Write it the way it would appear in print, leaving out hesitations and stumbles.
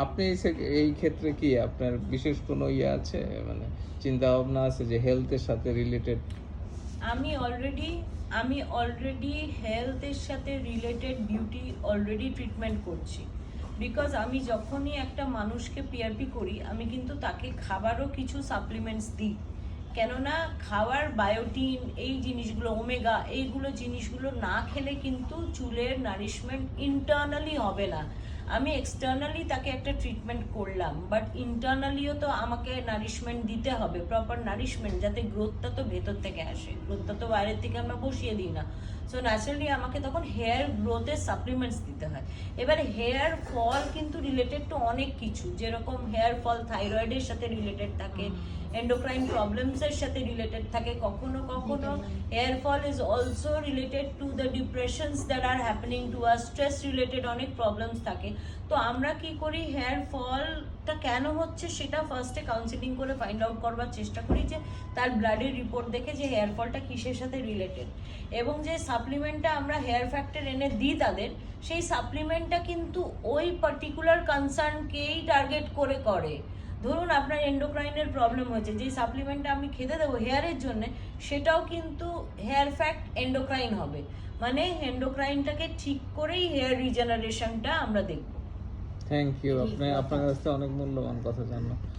আপনি এই ক্ষেত্রে কি আপনার বিশেষ কোনো ইয়ে আছে, মানে চিন্তা ভাবনা আছে যে হেলথের সাথে রিলেটেড? আমি অলরেডি আমি অলরেডি হেলথের সাথে রিলেটেড বিউটি অলরেডি ট্রিটমেন্ট করছি। বিকজ আমি যখনই একটা মানুষকে পিআরপি করি আমি কিন্তু তাকে খাবারও কিছু সাপ্লিমেন্টস দিই। কেননা খাওয়ার বায়োটিন এই জিনিসগুলো ওমেগা এইগুলো জিনিসগুলো না খেলে কিন্তু চুলের নারিশমেন্ট ইন্টারনালি হবে না। আমি এক্সটার্নালি তাকে একটা ট্রিটমেন্ট করলাম, বাট ইন্টারনালিও তো আমাকে নারিশমেন্ট দিতে হবে, প্রপার নারিশমেন্ট, যাতে গ্রোথটা তো ভেতর থেকে আসে, গ্রোথটা তো বাইরের থেকে আমরা বসিয়ে দিই না। সো ন্যাচারালি আমাকে তখন হেয়ার গ্রোথের সাপ্লিমেন্টস দিতে হয়। এবারে হেয়ার ফল কিন্তু রিলেটেড টু অনেক কিছু, যেরকম হেয়ার ফল থাইরয়েডের সাথে রিলেটেড থাকে, এন্ডোক্রাইন প্রবলেমসের সাথে রিলেটেড থাকে, কখনো কখনো hair fall is also related to the depressions that are happening to us, stress related অনেক প্রবলেমস থাকে। তো আমরা কি করি, হেয়ার ফলটা কেন হচ্ছে সেটা ফার্স্টে কাউন্সিলিং করে ফাইন্ড আউট করবার চেষ্টা করি, যে তার ব্লাডের রিপোর্ট দেখে যে হেয়ার ফলটা কিসের সাথে রিলেটেড, এবং যে সাপ্লিমেন্টটা আমরা হেয়ার ফ্যাক্টর এনে দিই তাদের, সেই সাপ্লিমেন্টটা কিন্তু ওই পার্টিকুলার কনসার্নকেই টার্গেট করে করে। ধরুন আপনার এন্ডোক্রাইনের প্রবলেম হয়েছে, যে সাপ্লিমেন্টটা আমি খেতে দেবো হেয়ারের জন্য, সেটাও কিন্তু হেয়ার ফ্যাক্ট এন্ডোক্রাইন হবে, মানে এন্ডোক্রাইনটাকে ঠিক করেই হেয়ার রিজেনারেশনটা আমরা দেখব। থ্যাংক ইউ, আপনার কাছ থেকে অনেক মূল্যবান কথা জানলাম।